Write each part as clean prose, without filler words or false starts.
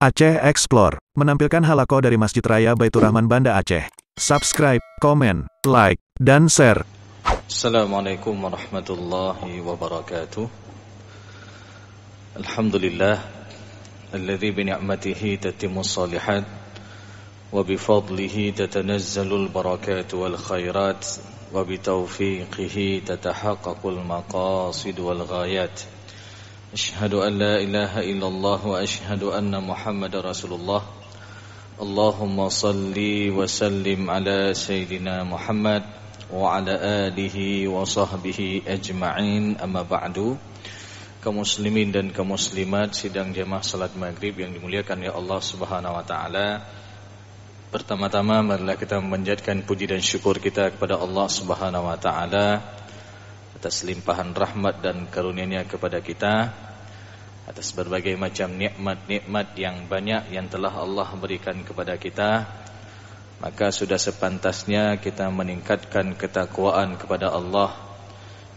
Aceh Explore menampilkan halaqah dari Masjid Raya Baitur Rahman Banda Aceh. Subscribe, komen, like, dan share. Assalamualaikum warahmatullahi wabarakatuh. Alhamdulillah alladzi bi ni'matihi tatimmus shalihat wa bi fadlihi tatanazzalul barakatu wal khairat wa bi taufiqihi tatahaqqaqul maqasid wal ghayat. Asyhadu an la ilaha illallah wa asyhadu anna Muhammadar Rasulullah. Allahumma salli wa sallim ala Sayyidina Muhammad wa ala alihi wa sahbihi ajma'in, amma ba'du. Kaum muslimin dan kaum muslimat sidang jamaah salat maghrib yang dimuliakan ya Allah Subhanahu wa taala. Pertama-tama marilah kita memanjatkan puji dan syukur kita kepada Allah Subhanahu wa taala atas limpahan rahmat dan karunia-Nya kepada kita, atas berbagai macam nikmat-nikmat yang banyak yang telah Allah berikan kepada kita. Maka sudah sepantasnya kita meningkatkan ketakwaan kepada Allah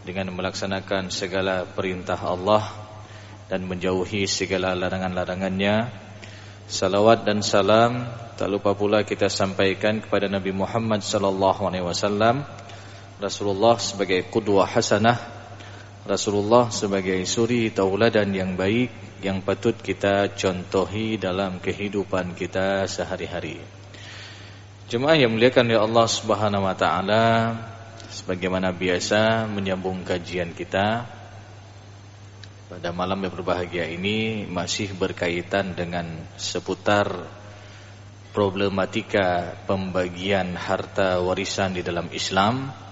dengan melaksanakan segala perintah Allah dan menjauhi segala larangan-larangannya. Salawat dan salam tak lupa pula kita sampaikan kepada Nabi Muhammad SAW, Rasulullah sebagai qudwah hasanah, Rasulullah sebagai suri tauladan yang baik yang patut kita contohi dalam kehidupan kita sehari-hari. Jemaah yang muliakan ya Allah Subhanahu wa taala, sebagaimana biasa menyambung kajian kita pada malam yang berbahagia ini masih berkaitan dengan seputar problematika pembagian harta warisan di dalam Islam.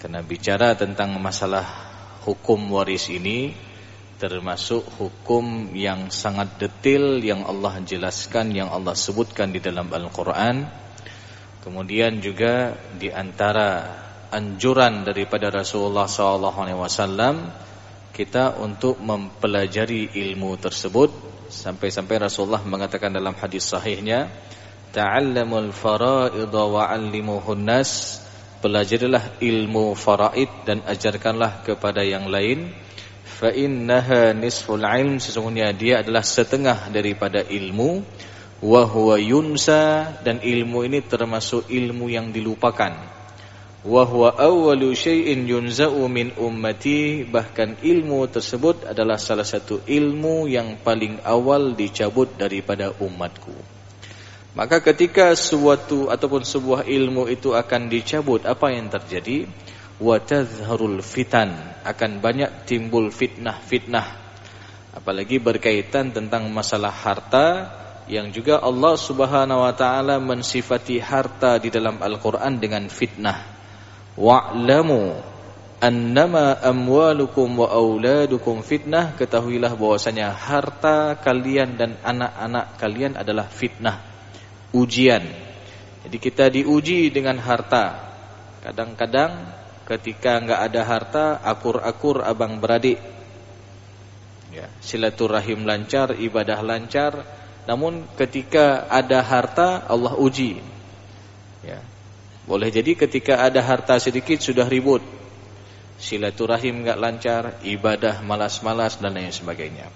Karena bicara tentang masalah hukum waris ini termasuk hukum yang sangat detail yang Allah jelaskan, yang Allah sebutkan di dalam Al-Quran. Kemudian juga di antara anjuran daripada Rasulullah SAW kita untuk mempelajari ilmu tersebut, sampai-sampai Rasulullah mengatakan dalam hadis sahihnya, ta'allamul fara'idha wa'allimuhun nas, pelajarilah ilmu faraid dan ajarkanlah kepada yang lain. Fa innaha nisful ilm, sesungguhnya dia adalah setengah daripada ilmu. Wa huwa yunsa, dan ilmu ini termasuk ilmu yang dilupakan. Wa huwa awwalu syai'in yunza'u min ummati, bahkan ilmu tersebut adalah salah satu ilmu yang paling awal dicabut daripada umatku. Maka ketika suatu ataupun sebuah ilmu itu akan dicabut, apa yang terjadi? Wa tadhharul fitan, akan banyak timbul fitnah-fitnah. Apalagi berkaitan tentang masalah harta, yang juga Allah Subhanahu wa taala mensifati harta di dalam Al-Qur'an dengan fitnah. Wa'lamu annama amwalukum wa auladukum fitnah, ketahuilah bahwasanya harta kalian dan anak-anak kalian adalah fitnah, ujian. Jadi kita diuji dengan harta. Kadang-kadang ketika enggak ada harta, akur-akur abang beradik, ya, silaturahim lancar, ibadah lancar. Namun ketika ada harta, Allah uji, ya. Boleh jadi ketika ada harta sedikit sudah ribut, silaturahim enggak lancar, ibadah malas-malas dan lain sebagainya.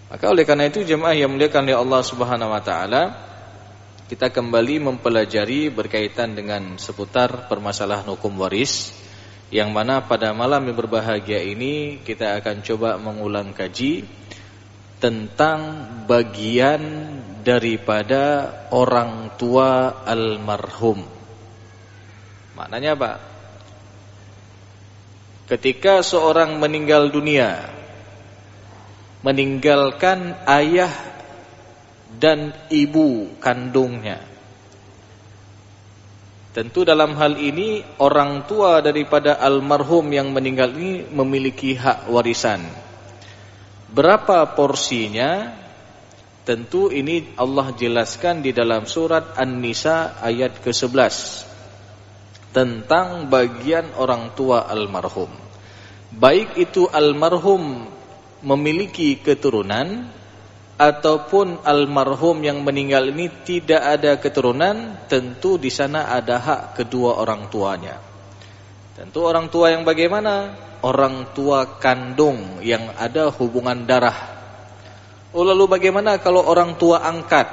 Maka oleh karena itu jemaah yang muliakan oleh Allah Subhanahu wa taala, kita kembali mempelajari berkaitan dengan seputar permasalahan hukum waris, yang mana pada malam yang berbahagia ini kita akan coba mengulang kaji tentang bagian daripada orang tua almarhum. Maknanya apa? Ketika seorang meninggal dunia, meninggalkan ayah dan ibu kandungnya, tentu dalam hal ini orang tua daripada almarhum yang meninggal ini memiliki hak warisan. Berapa porsinya? Tentu ini Allah jelaskan di dalam surat An-Nisa ayat ke-11 tentang bagian orang tua almarhum. Baik itu almarhum memiliki keturunan ataupun almarhum yang meninggal ini tidak ada keturunan, tentu di sana ada hak kedua orang tuanya. Tentu orang tua yang bagaimana? Orang tua kandung yang ada hubungan darah. Oh, lalu bagaimana kalau orang tua angkat?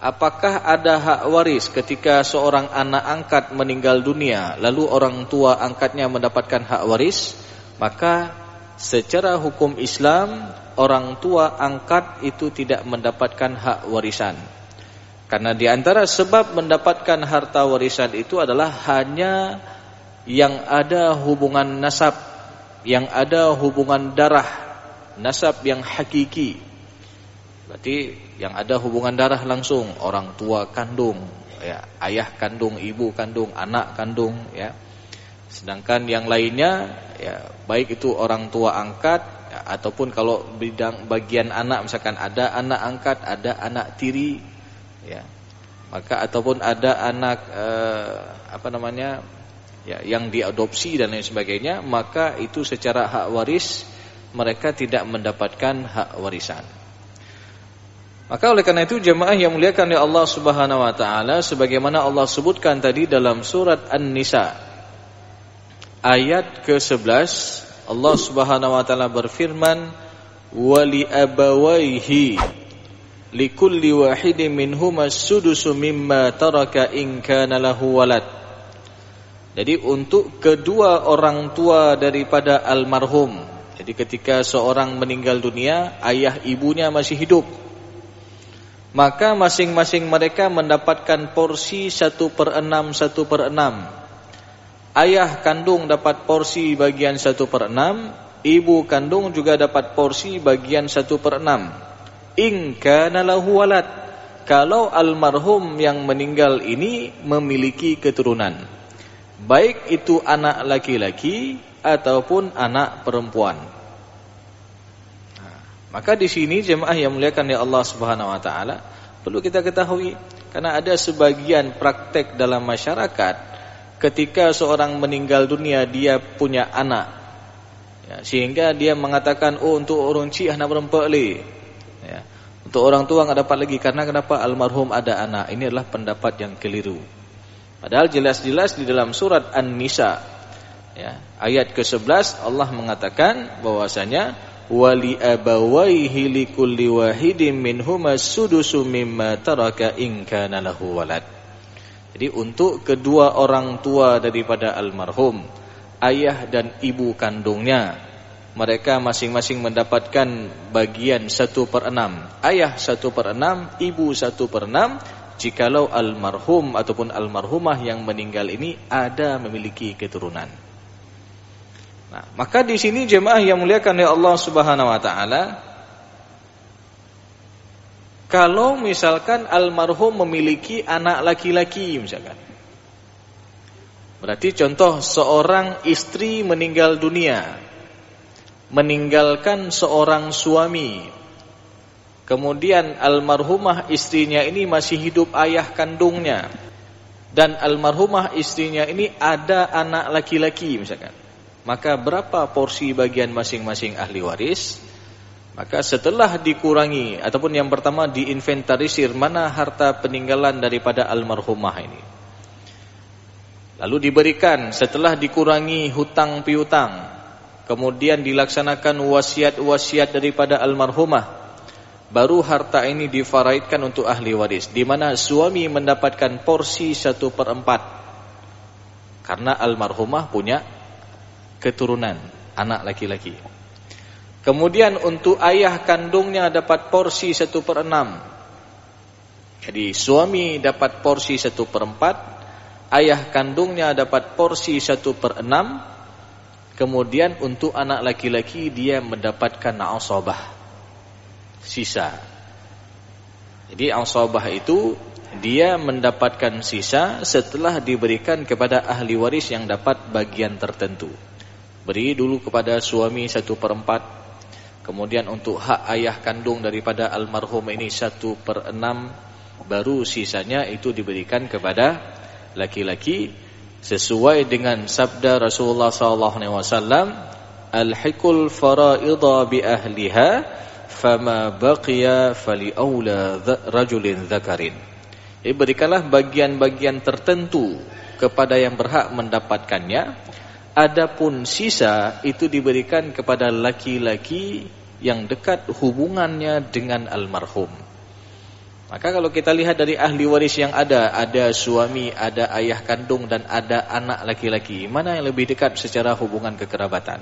Apakah ada hak waris ketika seorang anak angkat meninggal dunia, lalu orang tua angkatnya mendapatkan hak waris? Maka secara hukum Islam, orang tua angkat itu tidak mendapatkan hak warisan. Karena di antara sebab mendapatkan harta warisan itu adalah hanya yang ada hubungan nasab, yang ada hubungan darah, nasab yang hakiki. Berarti yang ada hubungan darah langsung, orang tua kandung, ya, ayah kandung, ibu kandung, anak kandung, ya. Sedangkan yang lainnya, ya, baik itu orang tua angkat, ya, ataupun kalau bidang bagian anak, misalkan ada anak angkat, ada anak tiri, ya, maka ataupun ada anak ya, yang diadopsi dan lain sebagainya, maka itu secara hak waris mereka tidak mendapatkan hak warisan. Maka oleh karena itu jemaah yang muliakan oleh Allah Subhanahu wa taala, sebagaimana Allah sebutkan tadi dalam surat An-Nisa ayat ke-11, Allah Subhanahu wa taala berfirman, "Wa li abawaihi likulli wahidin minhuma as-sudusu mimma taraka in kana lahu walad." Jadi untuk kedua orang tua daripada almarhum. Jadi ketika seorang meninggal dunia, ayah ibunya masih hidup, maka masing-masing mereka mendapatkan porsi 1/6, 1/6. Ayah kandung dapat porsi bagian 1/6, ibu kandung juga dapat porsi bagian 1/6. In kana lahu walad, kalau almarhum yang meninggal ini memiliki keturunan, baik itu anak laki-laki ataupun anak perempuan. Maka di sini jemaah yang muliakan oleh Allah Subhanahu wa taala, perlu kita ketahui, karena ada sebagian praktek dalam masyarakat ketika seorang meninggal dunia dia punya anak, ya, sehingga dia mengatakan, oh untuk orang cik anak perempuan ya, untuk orang tua enggak dapat lagi karena kenapa, almarhum ada anak. Ini adalah pendapat yang keliru. Padahal jelas-jelas di dalam surat An-Nisa, ya, ayat ke-11 Allah mengatakan bahwasanya wali abawaihi likulli wahidin minhuma as-sudusu mimma taraka in kana lahu walad. Jadi untuk kedua orang tua daripada almarhum, ayah dan ibu kandungnya, mereka masing-masing mendapatkan bagian 1/6. Ayah 1/6, ibu 1/6, jikalau almarhum ataupun almarhumah yang meninggal ini ada memiliki keturunan. Nah, maka di sini jemaah yang muliakan oleh Allah Subhanahu wa taala, kalau misalkan almarhum memiliki anak laki-laki misalkan, berarti contoh seorang istri meninggal dunia, meninggalkan seorang suami, kemudian almarhumah istrinya ini masih hidup ayah kandungnya, dan almarhumah istrinya ini ada anak laki-laki misalkan, maka berapa porsi bagian masing-masing ahli waris? Maka setelah dikurangi, ataupun yang pertama diinventarisir mana harta peninggalan daripada almarhumah ini, lalu diberikan setelah dikurangi hutang piutang, kemudian dilaksanakan wasiat-wasiat daripada almarhumah, baru harta ini difaraidkan untuk ahli waris, di mana suami mendapatkan porsi 1/4 karena almarhumah punya keturunan anak laki-laki. Kemudian untuk ayah kandungnya dapat porsi 1/6. Jadi suami dapat porsi 1/4, ayah kandungnya dapat porsi 1/6. Kemudian untuk anak laki-laki dia mendapatkan asabah, sisa. Jadi asabah itu dia mendapatkan sisa setelah diberikan kepada ahli waris yang dapat bagian tertentu. Beri dulu kepada suami 1/4, kemudian untuk hak ayah kandung daripada almarhum ini 1/6, baru sisanya itu diberikan kepada laki-laki sesuai dengan sabda Rasulullah SAW, al-hiqul fara'idha bi ahliha fama baqiya fali aula rajulin dzakarin. Jadi berikanlah bagian-bagian tertentu kepada yang berhak mendapatkannya, adapun sisa itu diberikan kepada laki-laki yang dekat hubungannya dengan almarhum. Maka kalau kita lihat dari ahli waris yang ada suami, ada ayah kandung, dan ada anak laki-laki, mana yang lebih dekat secara hubungan kekerabatan?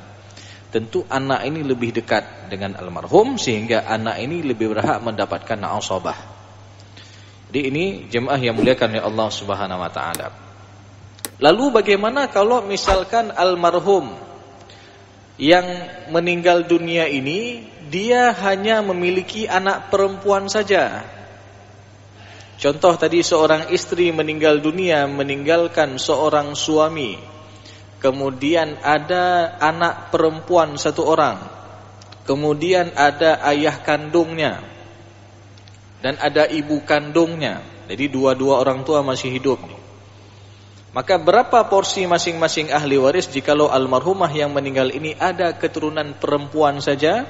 Tentu anak ini lebih dekat dengan almarhum, sehingga anak ini lebih berhak mendapatkan asabah. Jadi ini jemaah yang muliakan oleh Allah Subhanahu wa taala. Lalu bagaimana kalau misalkan almarhum yang meninggal dunia ini dia hanya memiliki anak perempuan saja? Contoh tadi, seorang istri meninggal dunia meninggalkan seorang suami, kemudian ada anak perempuan satu orang, kemudian ada ayah kandungnya dan ada ibu kandungnya. Jadi dua-dua orang tua masih hidup. Maka berapa porsi masing-masing ahli waris jikalau almarhumah yang meninggal ini ada keturunan perempuan saja?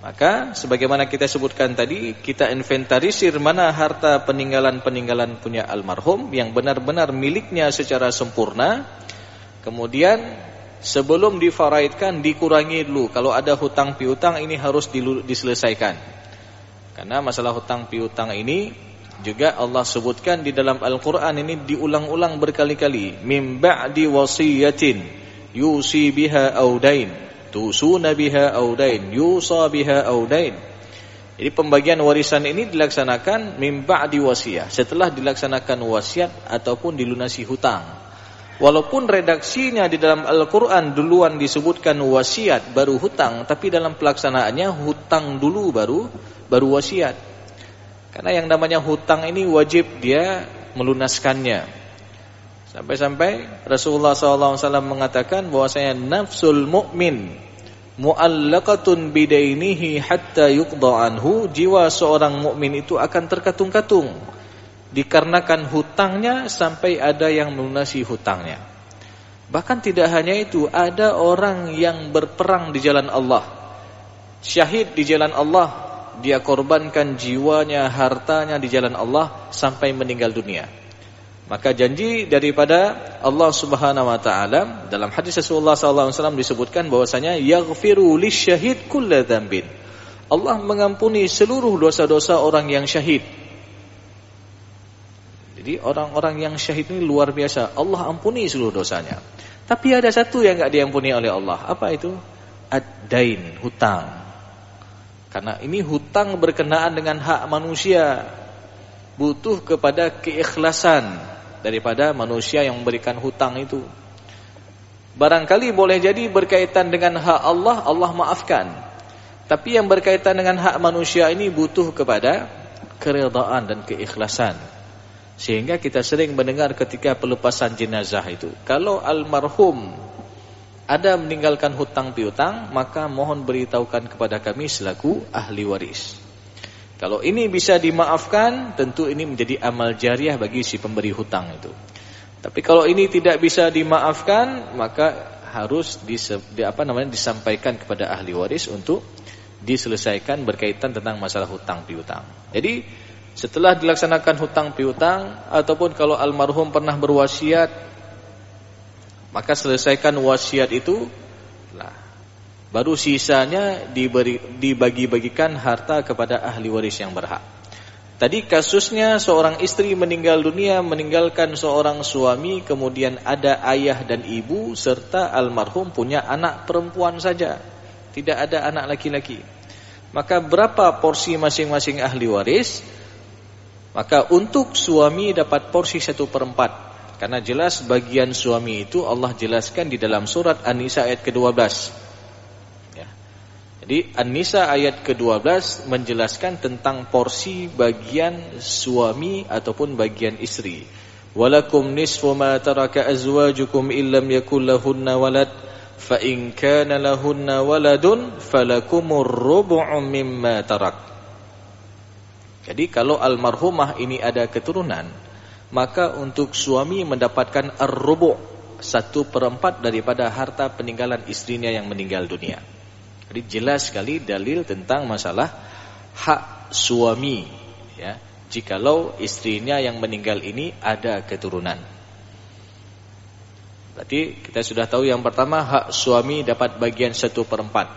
Maka sebagaimana kita sebutkan tadi, kita inventarisir mana harta peninggalan-peninggalan punya almarhum yang benar-benar miliknya secara sempurna. Kemudian sebelum difaraidkan dikurangi dulu. Kalau ada hutang piutang ini harus diselesaikan. Karena masalah hutang piutang ini juga Allah sebutkan di dalam Al-Quran, ini diulang-ulang berkali-kali. Min ba'di wasiyatin yusi biha audain, tusuna biha audain, yusa biha audain. Jadi pembagian warisan ini dilaksanakan min ba'di wasiyah, setelah dilaksanakan wasiat ataupun dilunasi hutang. Walaupun redaksinya di dalam Al-Quran duluan disebutkan wasiat baru hutang, tapi dalam pelaksanaannya hutang dulu baru wasiat. Karena yang namanya hutang ini wajib dia melunaskannya. Sampai-sampai Rasulullah SAW mengatakan bahwasanya nafsul mu'min mu'allaqatun bidainihi hatta yuqda anhu. Jiwa seorang mukmin itu akan terkatung-katung dikarenakan hutangnya sampai ada yang melunasi hutangnya. Bahkan tidak hanya itu, ada orang yang berperang di jalan Allah, syahid di jalan Allah, dia korbankan jiwanya, hartanya di jalan Allah sampai meninggal dunia. Maka janji daripada Allah Subhanahu wa taala dalam hadis Rasulullah sallallahu alaihi wasallam disebutkan bahwasanya yaghfiru lisyahid kulla dzambin. Allah mengampuni seluruh dosa-dosa orang yang syahid. Jadi orang-orang yang syahid ini luar biasa, Allah ampuni seluruh dosanya. Tapi ada satu yang enggak diampuni oleh Allah. Apa itu? Ad-dain, hutang. Karena ini hutang berkenaan dengan hak manusia, butuh kepada keikhlasan daripada manusia yang memberikan hutang itu. Barangkali boleh jadi berkaitan dengan hak Allah, Allah maafkan. Tapi yang berkaitan dengan hak manusia ini butuh kepada keredaan dan keikhlasan. Sehingga kita sering mendengar ketika pelepasan jenazah itu, kalau almarhum ada meninggalkan hutang piutang, maka mohon beritahukan kepada kami selaku ahli waris. Kalau ini bisa dimaafkan, tentu ini menjadi amal jariah bagi si pemberi hutang itu. Tapi kalau ini tidak bisa dimaafkan, maka harus disampaikan kepada ahli waris untuk diselesaikan berkaitan tentang masalah hutang piutang. Jadi setelah dilaksanakan hutang piutang, ataupun kalau almarhum pernah berwasiat, maka selesaikan wasiat itu, baru sisanya dibagi-bagikan harta kepada ahli waris yang berhak. Tadi kasusnya seorang istri meninggal dunia meninggalkan seorang suami, kemudian ada ayah dan ibu serta almarhum punya anak perempuan saja, tidak ada anak laki-laki. Maka berapa porsi masing-masing ahli waris? Maka untuk suami dapat porsi 1/4. Karena jelas bagian suami itu Allah jelaskan di dalam surat An-Nisa ayat ke-12. Jadi An-Nisa ayat ke-12 menjelaskan tentang porsi bagian suami ataupun bagian istri. Walakum nisfu ma taraka azwajukum illam yakul lahunna walad fa in kana lahunna waladun falakumur rubu'u mimma tarak. Jadi kalau almarhumah ini ada keturunan, maka untuk suami mendapatkan ar-rubu', 1/4 daripada harta peninggalan istrinya yang meninggal dunia. Jadi jelas sekali dalil tentang masalah hak suami, ya, jikalau istrinya yang meninggal ini ada keturunan. Berarti kita sudah tahu yang pertama, hak suami dapat bagian 1/4.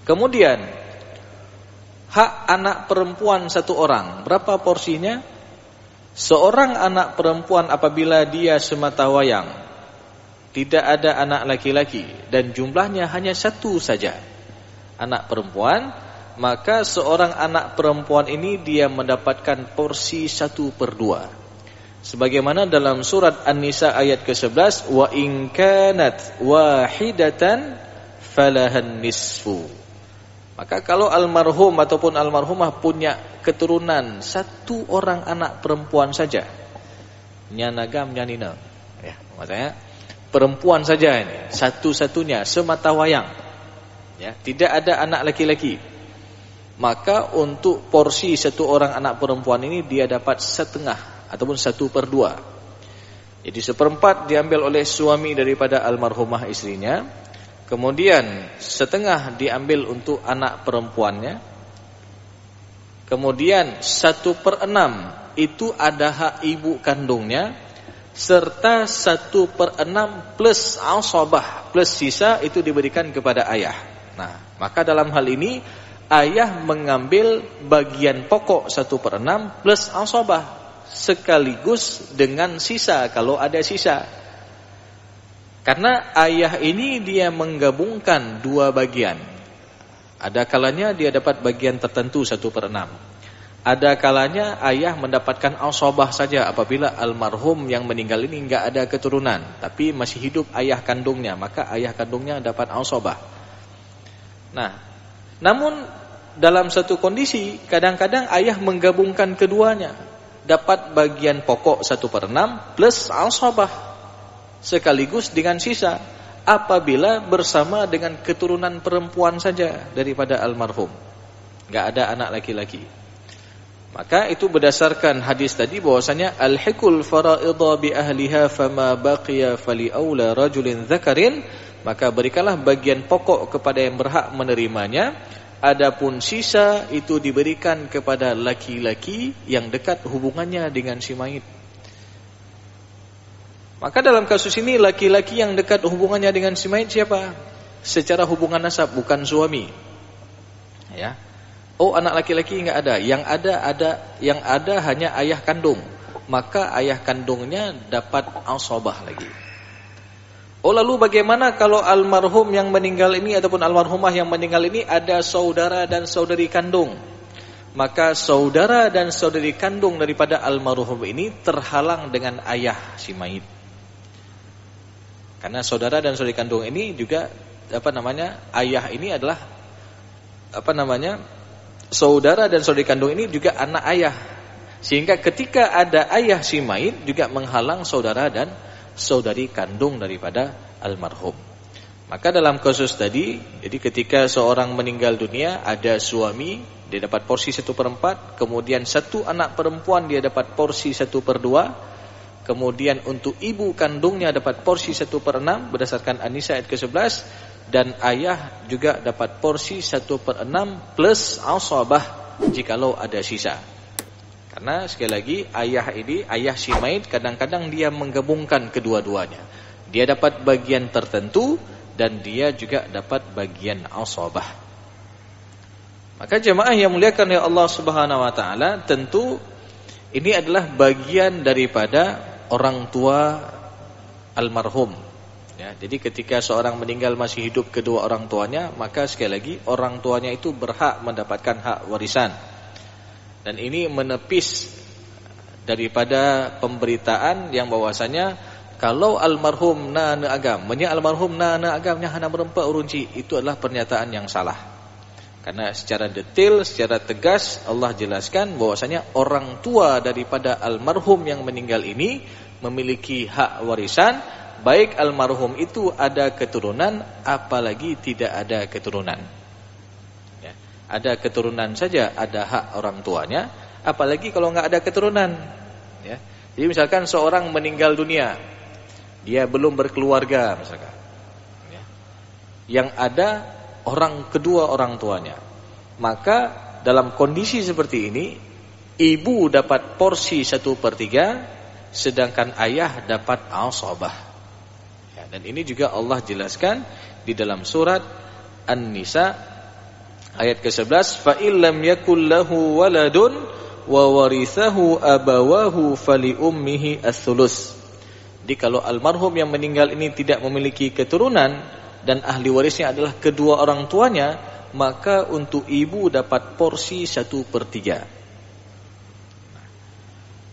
Kemudian hak anak perempuan satu orang, berapa porsinya? Seorang anak perempuan apabila dia semata wayang, tidak ada anak laki-laki, dan jumlahnya hanya satu saja, anak perempuan, maka seorang anak perempuan ini dia mendapatkan porsi 1/2. Sebagaimana dalam surat An-Nisa ayat ke-11, wa in kanat wahidatan falahan nisfu. Maka kalau almarhum ataupun almarhumah punya keturunan satu orang anak perempuan saja, nyanagam nyanina, ya, maksudnya perempuan saja ini, satu-satunya semata wayang, ya, tidak ada anak laki-laki, maka untuk porsi satu orang anak perempuan ini dia dapat setengah ataupun 1/2. Jadi 1/4 diambil oleh suami daripada almarhumah istrinya, kemudian setengah diambil untuk anak perempuannya, kemudian 1/6 itu ada hak ibu kandungnya, serta 1/6 plus asabah plus sisa itu diberikan kepada ayah. Nah, maka dalam hal ini ayah mengambil bagian pokok 1/6 plus asabah sekaligus dengan sisa kalau ada sisa. Karena ayah ini dia menggabungkan dua bagian. Ada kalanya dia dapat bagian tertentu 1/6. Ada kalanya ayah mendapatkan asabah saja apabila almarhum yang meninggal ini enggak ada keturunan, tapi masih hidup ayah kandungnya, maka ayah kandungnya dapat asabah. Nah, namun dalam satu kondisi kadang-kadang ayah menggabungkan keduanya, dapat bagian pokok 1/6 plus asabah sekaligus dengan sisa apabila bersama dengan keturunan perempuan saja daripada almarhum, enggak ada anak laki-laki. Maka itu berdasarkan hadis tadi bahwasanya al-hikul fara'idha bi ahliha fama baqiya fali aula rajulin dzakarin, maka berikanlah bagian pokok kepada yang berhak menerimanya, adapun sisa itu diberikan kepada laki-laki yang dekat hubungannya dengan si mayit. Maka dalam kasus ini laki-laki yang dekat hubungannya dengan si mayit siapa? Secara hubungan nasab, bukan suami. Ya. Oh, anak laki-laki enggak ada. Yang ada hanya ayah kandung. Maka ayah kandungnya dapat asabah lagi. Oh, lalu bagaimana kalau almarhum yang meninggal ini ataupun almarhumah yang meninggal ini ada saudara dan saudari kandung? Maka saudara dan saudari kandung daripada almarhum ini terhalang dengan ayah si mayit. Karena saudara dan saudari kandung ini juga ayah ini adalah saudara dan saudari kandung ini juga anak ayah. Sehingga ketika ada ayah si mayit juga menghalang saudara dan saudari kandung daripada almarhum. Maka dalam kasus tadi, jadi ketika seorang meninggal dunia, ada suami, dia dapat porsi 1/4, kemudian satu anak perempuan dia dapat porsi 1/2, kemudian untuk ibu kandungnya dapat porsi 1/6 berdasarkan An-Nisa ayat ke-11, dan ayah juga dapat porsi 1/6 plus asabah jikalau ada sisa. Karena sekali lagi ayah si mayit kadang-kadang dia menggabungkan kedua-duanya. Dia dapat bagian tertentu dan dia juga dapat bagian asabah. Maka jemaah yang muliakan oleh Allah Subhanahu wa taala, tentu ini adalah bagian daripada orang tua almarhum. Ya, jadi ketika seorang meninggal masih hidup kedua orang tuanya, maka sekali lagi orang tuanya itu berhak mendapatkan hak warisan. Dan ini menepis daripada pemberitaan yang bahwasanya kalau almarhum na agam, almarhum na agamnya hana berempat urunci, itu adalah pernyataan yang salah. Karena secara detail, secara tegas Allah jelaskan bahwasanya orang tua daripada almarhum yang meninggal ini memiliki hak warisan, baik almarhum itu ada keturunan apalagi tidak ada keturunan. Ya, ada keturunan saja ada hak orang tuanya, apalagi kalau enggak ada keturunan. Ya. Jadi misalkan seorang meninggal dunia, dia belum berkeluarga misalkan. Ya. Yang ada kedua orang tuanya. Maka dalam kondisi seperti ini, ibu dapat porsi 1/3, sedangkan ayah dapat asabah. Ya, dan ini juga Allah jelaskan di dalam surat An-Nisa Ayat ke-11, fa illam yakul lahu waladun wa warithahu abawahu fali ummihi ats-tsulus. Jadi kalau almarhum yang meninggal ini tidak memiliki keturunan dan ahli warisnya adalah kedua orang tuanya, maka untuk ibu dapat porsi 1/3.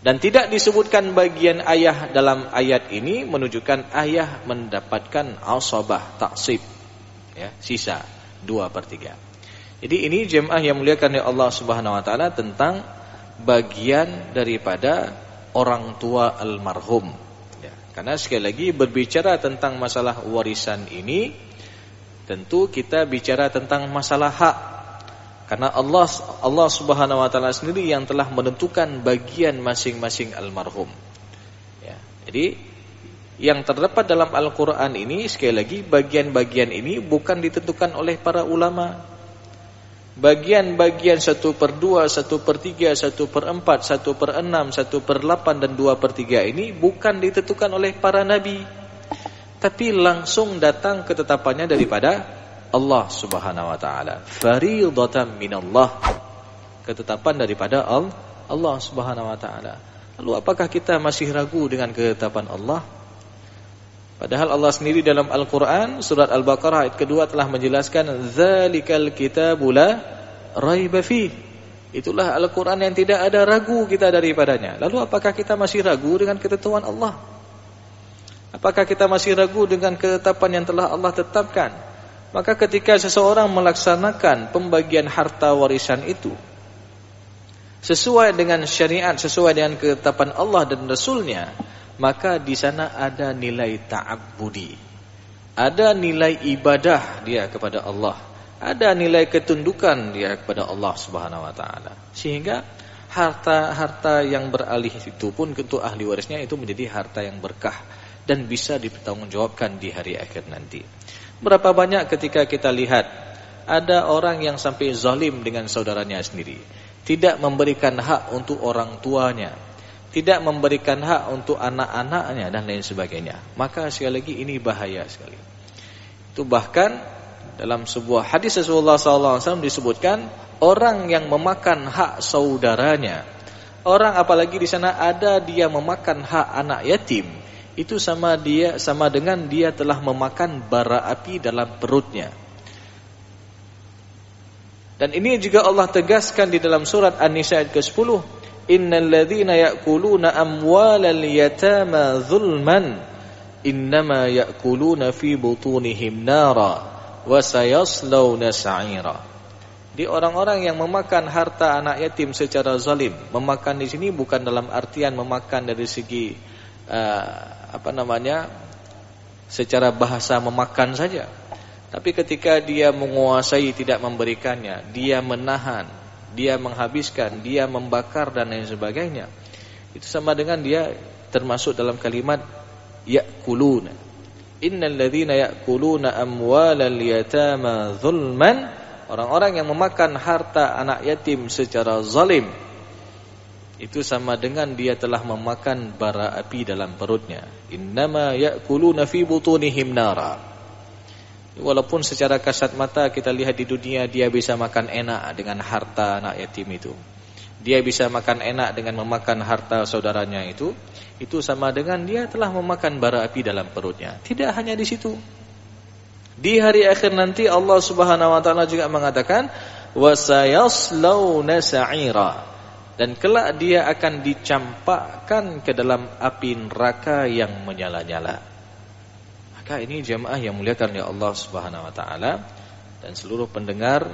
Dan tidak disebutkan bagian ayah dalam ayat ini, menunjukkan ayah mendapatkan asabah, taksib, ya, sisa 2/3. Jadi ini jemaah yang muliakan oleh Allah Subhanahu wa taala tentang bagian daripada orang tua almarhum. Ya, karena sekali lagi berbicara tentang masalah warisan ini, tentu kita bicara tentang masalah hak. Karena Allah Subhanahu wa taala sendiri yang telah menentukan bagian masing-masing almarhum. Ya, jadi yang terdapat dalam Al-Qur'an ini, sekali lagi bagian-bagian ini bukan ditentukan oleh para ulama. Bagian-bagian 1/2, 1/3, 1/4, 1/6, 1/8 dan 2/3 ini bukan ditentukan oleh para nabi, tapi langsung datang ketetapannya daripada Allah Subhanahu wa taala. Fariidatan minallah. Ketetapan daripada Allah Subhanahu wa taala. Lalu apakah kita masih ragu dengan ketetapan Allah? Padahal Allah sendiri dalam Al-Qur'an surat Al-Baqarah ayat kedua telah menjelaskan dzalikal kitabu la raiba fi. Itulah Al-Qur'an yang tidak ada ragu kita daripadanya. Lalu apakah kita masih ragu dengan ketetapan Allah? Apakah kita masih ragu dengan ketetapan yang telah Allah tetapkan? Maka ketika seseorang melaksanakan pembagian harta warisan itu sesuai dengan syariat, sesuai dengan ketetapan Allah dan Rasulnya, maka di sana ada nilai ta'abbudi, ada nilai ibadah dia kepada Allah, ada nilai ketundukan dia kepada Allah Subhanahu wa taala. Sehingga harta-harta yang beralih itu pun untuk ahli warisnya itu menjadi harta yang berkah dan bisa dipertanggungjawabkan di hari akhir nanti. Berapa banyak ketika kita lihat ada orang yang sampai zalim dengan saudaranya sendiri, tidak memberikan hak untuk orang tuanya, tidak memberikan hak untuk anak-anaknya dan lain sebagainya. Maka sekali lagi ini bahaya sekali. Itu bahkan dalam sebuah hadis Rasulullah SAW disebutkan orang yang memakan hak saudaranya, orang apalagi di sana ada dia memakan hak anak yatim, itu sama dengan dia telah memakan bara api dalam perutnya. Dan ini juga Allah tegaskan di dalam surat An-Nisa ayat ke-10, innal ladzina ya'kuluna amwalal yatama zulman innama ya'kuluna fi butunihim nara wa sayaslawna sa'ira. Di orang-orang yang memakan harta anak yatim secara zalim, memakan di sini bukan dalam artian memakan dari segi secara bahasa memakan saja, tapi ketika dia menguasai tidak memberikannya, dia menahan, dia menghabiskan, dia membakar dan lain sebagainya, itu sama dengan dia termasuk dalam kalimat ya'kuluna. Innal ladzina ya'kuluna amwalal yatama zulman, orang-orang yang memakan harta anak yatim secara zalim, itu sama dengan dia telah memakan bara api dalam perutnya. Innama ya'kuluna fi butunihim nara. Walaupun secara kasat mata kita lihat di dunia dia bisa makan enak dengan harta anak yatim itu, dia bisa makan enak dengan memakan harta saudaranya itu sama dengan dia telah memakan bara api dalam perutnya. Tidak hanya di situ. Di hari akhir nanti Allah Subhanahu wa taala juga mengatakan wasayaslawna sa'ira, dan kelak dia akan dicampakkan ke dalam api neraka yang menyala-nyala. Maka ini jemaah yang muliakan oleh Allah Subhanahu wa taala dan seluruh pendengar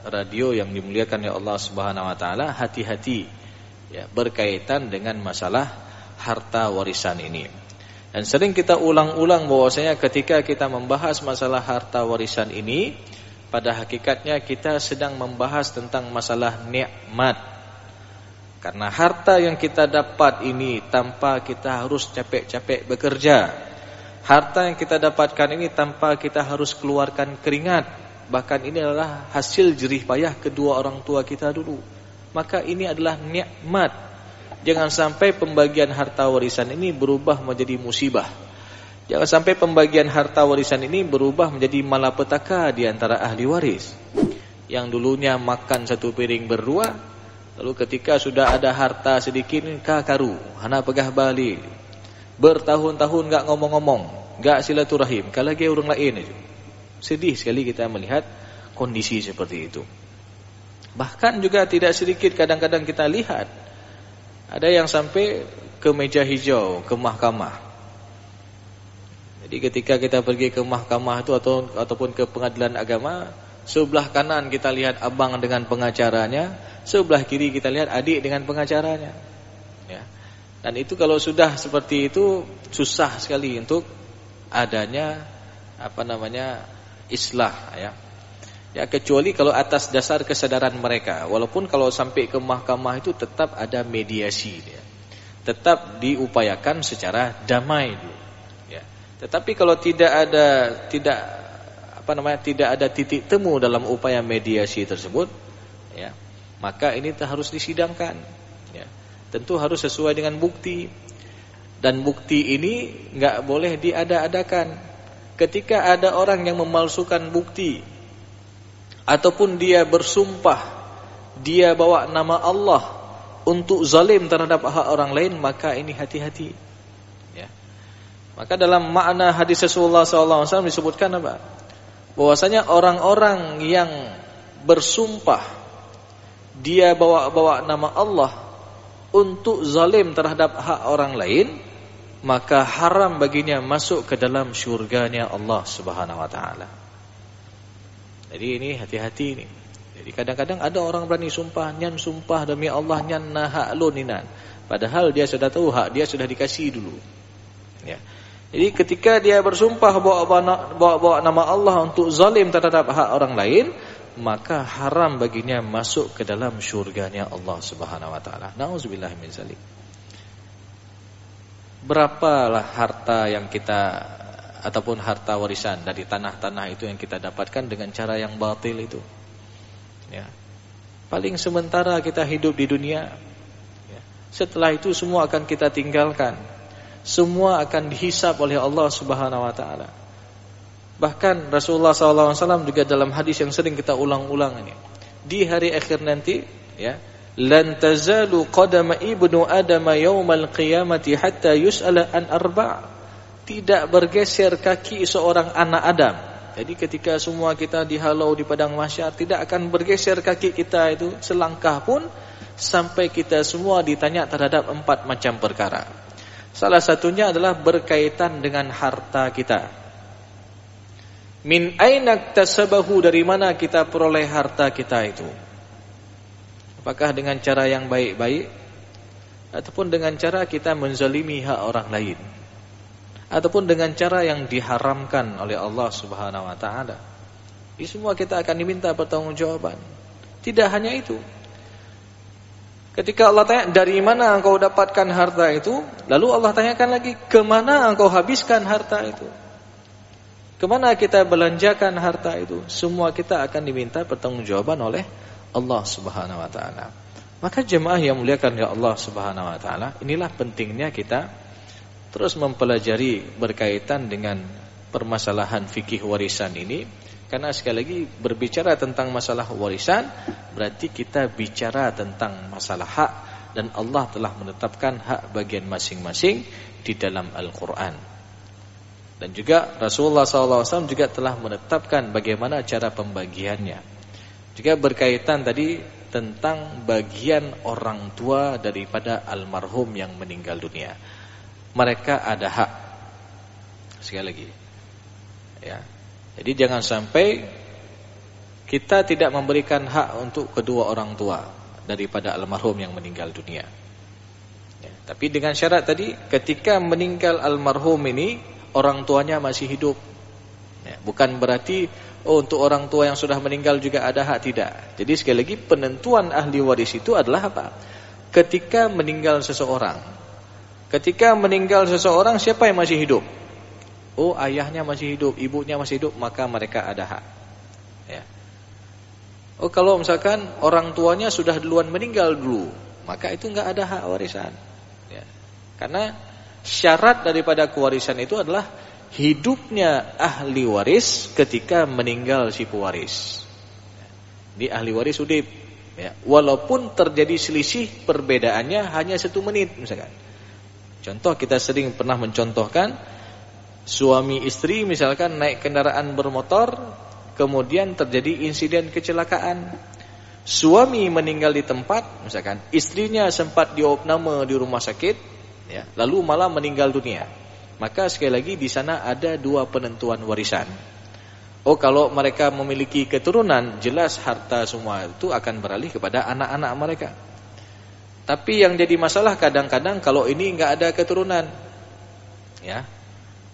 radio yang dimuliakan oleh Allah Subhanahu wa taala, hati-hati ya berkaitan dengan masalah harta warisan ini. Dan sering kita ulang-ulang bahwasanya ketika kita membahas masalah harta warisan ini, pada hakikatnya kita sedang membahas tentang masalah nikmat. Karena harta yang kita dapat ini tanpa kita harus capek-capek bekerja, harta yang kita dapatkan ini tanpa kita harus keluarkan keringat, bahkan ini adalah hasil jerih payah kedua orang tua kita dulu, maka ini adalah nikmat. Jangan sampai pembagian harta warisan ini berubah menjadi musibah. Jangan sampai pembagian harta warisan ini berubah menjadi malapetaka di antara ahli waris. yang dulunya makan satu piring berdua, lalu ketika sudah ada harta sedikit, karu, hana pegah balik, bertahun-tahun enggak ngomong-ngomong, enggak silaturahim, kalau lagi orang lain aja. Sedih sekali kita melihat kondisi seperti itu. Bahkan juga tidak sedikit kadang-kadang kita lihat ada yang sampai ke meja hijau, ke mahkamah. Jadi ketika kita pergi ke mahkamah itu ataupun ke pengadilan agama, sebelah kanan kita lihat abang dengan pengacaranya, sebelah kiri kita lihat adik dengan pengacaranya. Ya. Dan itu kalau sudah seperti itu susah sekali untuk adanya islah, ya. Ya, kecuali kalau atas dasar kesadaran mereka. Walaupun kalau sampai ke mahkamah itu tetap ada mediasi, ya. Tetap diupayakan secara damai dulu, ya. Tetapi kalau tidak ada titik temu dalam upaya mediasi tersebut, ya, maka ini harus disidangkan, ya. Tentu harus sesuai dengan bukti. Dan bukti ini enggak boleh diada-adakan. Ketika ada orang yang memalsukan bukti ataupun dia bersumpah, dia bawa nama Allah untuk zalim terhadap hak orang lain, maka ini hati-hati, ya. Maka dalam makna hadis Rasulullah SAW disebutkan apa? Bahwasanya orang-orang yang bersumpah dia bawa nama Allah untuk zalim terhadap hak orang lain, maka haram baginya masuk ke dalam syurganya Allah Subhanahu wa taala. Jadi ini hati-hati ini. Jadi kadang-kadang ada orang berani sumpah, nyan sumpah demi Allah nyan nah hak lo ninan. Padahal dia sudah tahu hak dia sudah dikasih dulu. Ya. Jadi ketika dia bersumpah bawa nama Allah untuk zalim terhadap hak orang lain, maka haram baginya masuk ke dalam syurganya Allah Subhanahu wa taala. Nauzubillahi min zalik. Berapalah harta yang kita ataupun harta warisan dari tanah-tanah itu yang kita dapatkan dengan cara yang batil itu, ya. Paling sementara kita hidup di dunia, ya. Setelah itu semua akan kita tinggalkan. Semua akan dihisab oleh Allah Subhanahu wa taala. Bahkan Rasulullah SAW juga dalam hadis yang sering kita ulang-ulang ini, di hari akhir nanti, ya, lan tazalu qadama ibnu adam yaumal qiyamati hatta yus'ala an arba'. Tidak bergeser kaki seorang anak Adam. Jadi ketika semua kita dihalau di padang mahsyar, tidak akan bergeser kaki kita itu selangkah pun sampai kita semua ditanya terhadap 4 macam perkara. Salah satunya adalah berkaitan dengan harta kita. Min aina iktasabahu, dari mana kita peroleh harta kita itu? Apakah dengan cara yang baik-baik ataupun dengan cara kita menzalimi hak orang lain? Ataupun dengan cara yang diharamkan oleh Allah Subhanahu wa taala. Ini semua kita akan diminta pertanggungjawaban. Tidak hanya itu. Ketika Allah tanya, dari mana engkau dapatkan harta itu? Lalu Allah tanyakan lagi, kemana engkau habiskan harta itu? Kemana kita belanjakan harta itu? Semua kita akan diminta pertanggungjawaban oleh Allah Subhanahu wa taala. Maka jemaah yang muliakan ya Allah Subhanahu wa taala, inilah pentingnya kita terus mempelajari berkaitan dengan permasalahan fikih warisan ini. Karena sekali lagi berbicara tentang masalah warisan berarti kita bicara tentang masalah hak, dan Allah telah menetapkan hak bagian masing-masing di dalam Al-Quran. Dan juga Rasulullah SAW juga telah menetapkan bagaimana cara pembagiannya. Juga berkaitan tadi tentang bagian orang tua daripada almarhum yang meninggal dunia. Mereka ada hak. Sekali lagi, ya. Jadi jangan sampai kita tidak memberikan hak untuk kedua orang tua daripada almarhum yang meninggal dunia, ya. Tapi dengan syarat tadi, ketika meninggal almarhum ini orang tuanya masih hidup, ya. Bukan berarti untuk orang tua yang sudah meninggal juga ada hak, tidak. Jadi sekali lagi penentuan ahli waris itu adalah apa? Ketika meninggal seseorang, siapa yang masih hidup? Oh, ayahnya masih hidup, ibunya masih hidup, maka mereka ada hak, ya. Oh, kalau misalkan orang tuanya sudah duluan meninggal dulu, maka itu enggak ada hak warisan, ya. Karena syarat daripada kewarisan itu adalah hidupnya ahli waris ketika meninggal si pewaris. Jadi ahli waris udip. Ya, walaupun terjadi selisih perbedaannya hanya 1 menit misalkan. Contoh kita sering pernah mencontohkan suami istri misalkan naik kendaraan bermotor, kemudian terjadi insiden kecelakaan. Suami meninggal di tempat, misalkan istrinya sempat diopname di rumah sakit, ya, lalu malah meninggal dunia. Maka sekali lagi di sana ada 2 penentuan warisan. Oh, kalau mereka memiliki keturunan, jelas harta semua itu akan beralih kepada anak-anak mereka. Tapi yang jadi masalah kadang-kadang kalau ini enggak ada keturunan. Ya.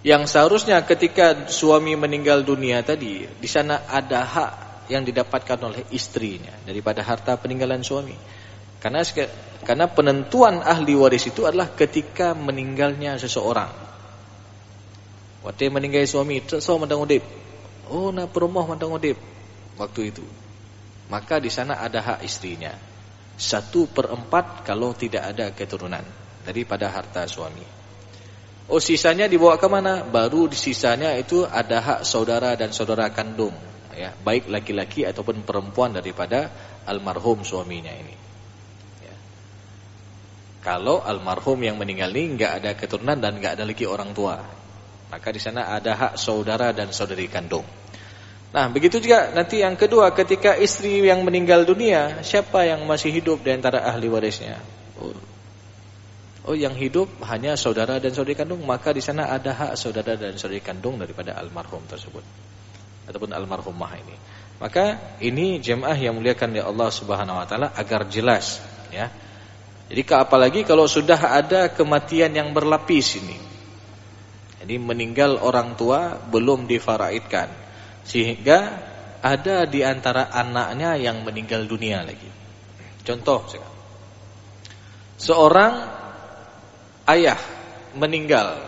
Yang seharusnya ketika suami meninggal dunia tadi, di sana ada hak yang didapatkan oleh istrinya daripada harta peninggalan suami. Karena penentuan ahli waris itu adalah ketika meninggalnya seseorang. Waktu meninggal suami, so mandang udip. Oh, nak perumah mandang udip waktu itu. Maka di sana ada hak istrinya. 1/4 kalau tidak ada keturunan daripada harta suami. Oh, sisanya dibawa ke mana? Baru di sisanya itu ada hak saudara dan saudara kandung, ya, baik laki-laki ataupun perempuan daripada almarhum suaminya ini. Ya. Kalau almarhum yang meninggal ini enggak ada keturunan dan enggak ada lagi orang tua, maka di sana ada hak saudara dan saudari kandung. Nah, begitu juga nanti yang kedua, ketika istri yang meninggal dunia, siapa yang masih hidup di antara ahli warisnya? Oh, yang hidup hanya saudara dan saudari kandung, maka di sana ada hak saudara dan saudari kandung daripada almarhum tersebut ataupun almarhumah ini. Maka ini jemaah yang muliakan oleh Allah Subhanahu wa taala agar jelas, ya. Jadi apalagi kalau sudah ada kematian yang berlapis ini. Jadi meninggal orang tua belum difaraidkan, sehingga ada di antara anaknya yang meninggal dunia lagi. Contoh, seorang ayah meninggal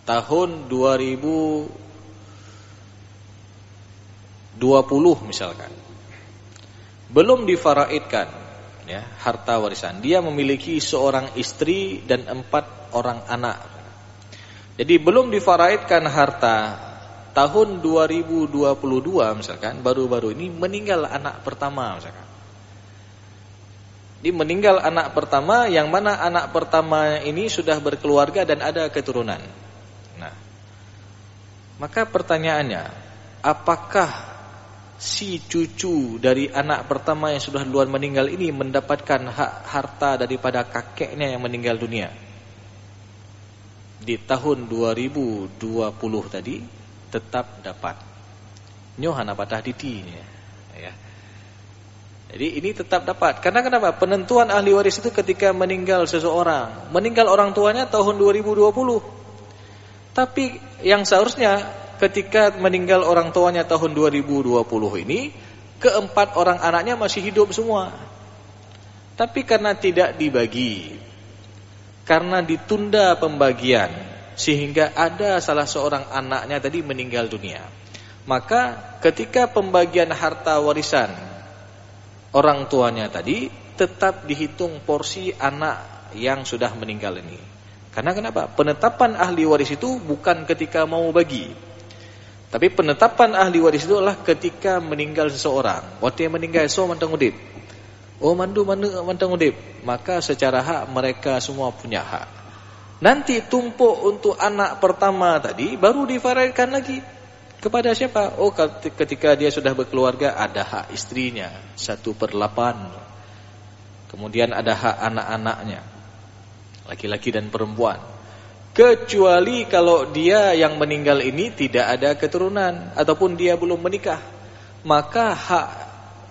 tahun 2020 misalkan, belum difaraidkan, ya, harta warisan. Dia memiliki seorang istri dan 4 orang anak. Jadi belum difaraidkan harta. Tahun 2022 misalkan, baru-baru ini meninggal anak pertama misalkan. Dia meninggal anak pertama, yang mana anak pertama ini sudah berkeluarga dan ada keturunan. Nah, maka pertanyaannya, apakah si cucu dari anak pertama yang sudah duluan meninggal ini mendapatkan hak harta daripada kakeknya yang meninggal dunia? Di tahun 2020 tadi tetap dapat. Nyohana patah ditinya, ya. Jadi ini tetap dapat. Karena kenapa? Penentuan ahli waris itu ketika meninggal seseorang, meninggal orang tuanya tahun 2020. Tapi yang seharusnya ketika meninggal orang tuanya tahun 2020 ini, 4 orang anaknya masih hidup semua. Tapi karena tidak dibagi, karena ditunda pembagian, sehingga ada salah seorang anaknya tadi meninggal dunia, maka ketika pembagian harta warisan orang tuanya tadi tetap dihitung porsi anak yang sudah meninggal ini. Karena kenapa? Penetapan ahli waris itu bukan ketika mau bagi, tapi penetapan ahli waris itu adalah ketika meninggal seseorang. Waktu yang meninggal so mantang udip, oh mandu mantang udip, maka secara hak mereka semua punya hak. Nanti tumpuk untuk anak pertama tadi baru difaraidkan lagi kepada siapa? Oh, ketika dia sudah berkeluarga ada hak istrinya 1/8. Kemudian ada hak anak-anaknya, laki-laki dan perempuan. Kecuali kalau dia yang meninggal ini tidak ada keturunan ataupun dia belum menikah, maka hak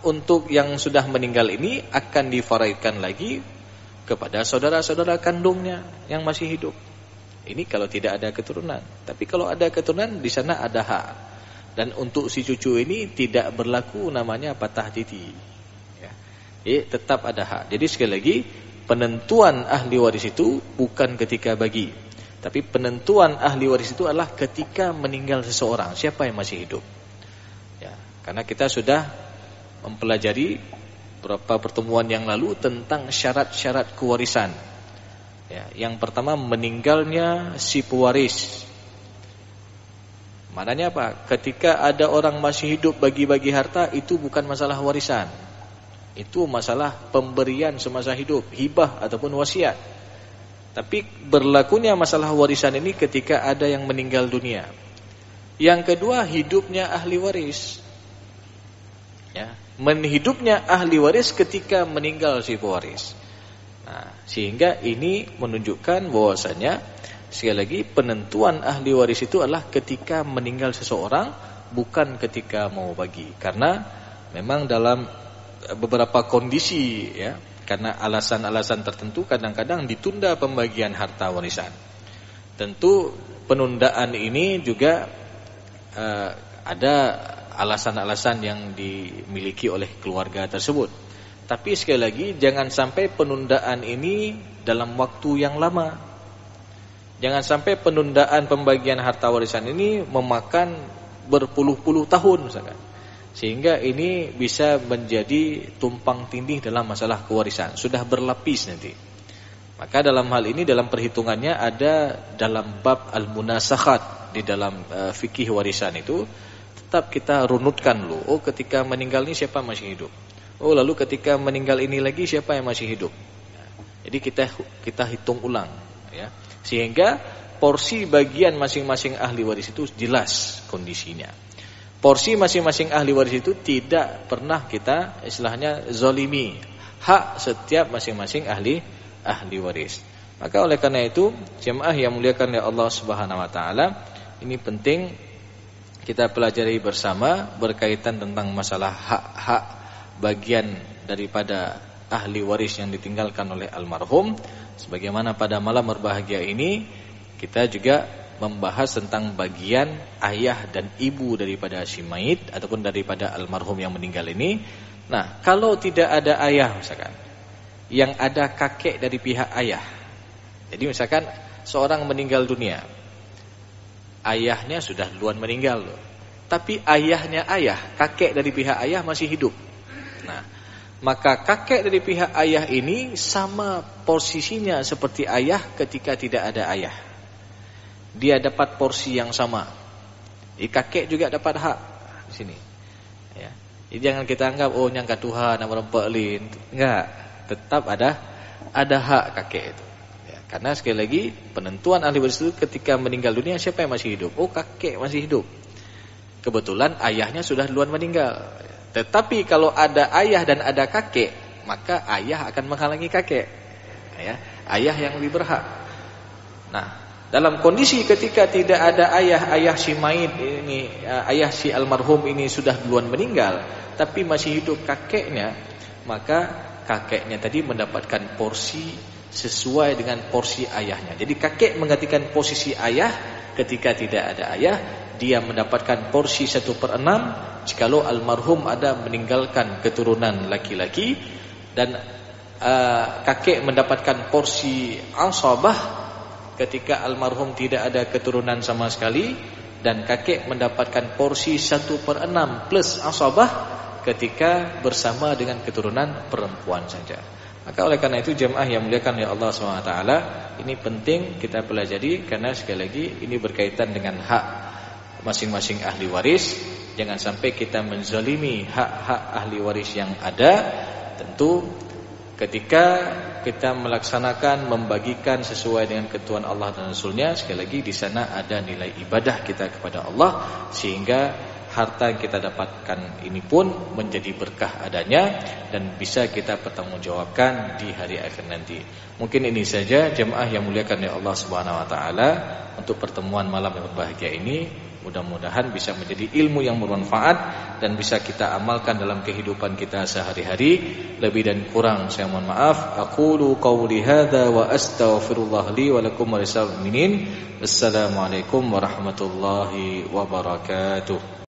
untuk yang sudah meninggal ini akan difaraidkan lagi kepada saudara-saudara kandungnya yang masih hidup. Ini kalau tidak ada keturunan. Tapi kalau ada keturunan, di sana ada hak. Dan untuk si cucu ini tidak berlaku namanya patah titi, ya. Tetap ada hak. Jadi sekali lagi, penentuan ahli waris itu bukan ketika bagi, tapi penentuan ahli waris itu adalah ketika meninggal seseorang, siapa yang masih hidup, ya. Karena kita sudah mempelajari beberapa pertemuan yang lalu tentang syarat-syarat kewarisan, ya. Yang pertama, meninggalnya si pewaris. Maknanya apa? Ketika ada orang masih hidup bagi-bagi harta, itu bukan masalah warisan. Itu masalah pemberian semasa hidup, hibah ataupun wasiat. Tapi berlakunya masalah warisan ini ketika ada yang meninggal dunia. Yang kedua, hidupnya ahli waris. Ya, menghidupnya ahli waris ketika meninggal si pewaris. Nah, sehingga ini menunjukkan bahwasanya sekali lagi penentuan ahli waris itu adalah ketika meninggal seseorang, bukan ketika mau bagi. Karena memang dalam beberapa kondisi ya, karena alasan-alasan tertentu kadang-kadang ditunda pembagian harta warisan. Tentu penundaan ini juga ada alasan-alasan yang dimiliki oleh keluarga tersebut. Tapi sekali lagi jangan sampai penundaan ini dalam waktu yang lama. Jangan sampai penundaan pembagian harta warisan ini memakan berpuluh-puluh tahun misalkan. Sehingga ini bisa menjadi tumpang tindih dalam masalah kewarisan. Sudah berlapis nanti. Maka dalam hal ini dalam perhitungannya ada dalam bab al-munasakhat di dalam fikih warisan itu tetap kita runutkan dulu. Oh, ketika meninggal ini siapa masih hidup? Oh, lalu ketika meninggal ini lagi siapa yang masih hidup? Jadi kita hitung ulang ya. Sehingga porsi bagian masing-masing ahli waris itu jelas kondisinya. Porsi masing-masing ahli waris itu tidak pernah kita istilahnya zalimi hak setiap masing-masing ahli waris. Maka oleh karena itu jemaah yang muliakan oleh Allah Subhanahu wa taala, ini penting kita pelajari bersama berkaitan tentang masalah hak-hak bagian daripada ahli waris yang ditinggalkan oleh almarhum. Sebagaimana pada malam berbahagia ini kita juga membahas tentang bagian ayah dan ibu daripada si mayit ataupun daripada almarhum yang meninggal ini. Nah, kalau tidak ada ayah misalkan, yang ada kakek dari pihak ayah. Jadi misalkan seorang meninggal dunia, ayahnya sudah duluan meninggal loh. Tapi ayahnya kakek dari pihak ayah masih hidup. Nah, maka kakek dari pihak ayah ini sama posisinya seperti ayah ketika tidak ada ayah. Dia dapat porsi yang sama. Jadi kakek juga dapat hak di sini. Ya. Jadi jangan kita anggap oh nyangka Tuhan apa lin. Enggak, tetap ada hak kakek itu. Ya, karena sekali lagi penentuan ahli waris itu ketika meninggal dunia siapa yang masih hidup? Oh, kakek masih hidup. Kebetulan ayahnya sudah duluan meninggal. Tetapi kalau ada ayah dan ada kakek, maka ayah akan menghalangi kakek. Ya, ayah yang lebih berhak. Nah, dalam kondisi ketika tidak ada ayah si mayit ini, ayah si almarhum ini sudah duluan meninggal, tapi masih hidup kakeknya, maka kakeknya tadi mendapatkan porsi sesuai dengan porsi ayahnya. Jadi kakek menggantikan posisi ayah ketika tidak ada ayah. Dia mendapatkan porsi 1/6 jikalau almarhum ada meninggalkan keturunan laki-laki, dan kakek mendapatkan porsi asabah ketika almarhum tidak ada keturunan sama sekali, dan kakek mendapatkan porsi 1/6 plus asabah ketika bersama dengan keturunan perempuan saja. Maka oleh karena itu jemaah yang muliakan oleh Allah SWT, ini penting kita pelajari karena sekali lagi ini berkaitan dengan hak masing-masing ahli waris. Jangan sampai kita menzalimi hak-hak ahli waris yang ada. Tentu ketika kita melaksanakan membagikan sesuai dengan ketentuan Allah dan Rasulnya, sekali lagi di sana ada nilai ibadah kita kepada Allah, sehingga harta yang kita dapatkan ini pun menjadi berkah adanya dan bisa kita pertanggungjawabkan di hari akhir nanti. Mungkin ini saja jemaah yang muliakan oleh Allah Subhanahu wa taala untuk pertemuan malam yang berbahagia ini. Mudah-mudahan bisa menjadi ilmu yang bermanfaat dan bisa kita amalkan dalam kehidupan kita sehari-hari. Lebih dan kurang saya mohon maaf. Aqulu qawli hadza wa astaghfirullah li wa lakum wa lisal mu'minin. Assalamualaikum warahmatullahi wabarakatuh.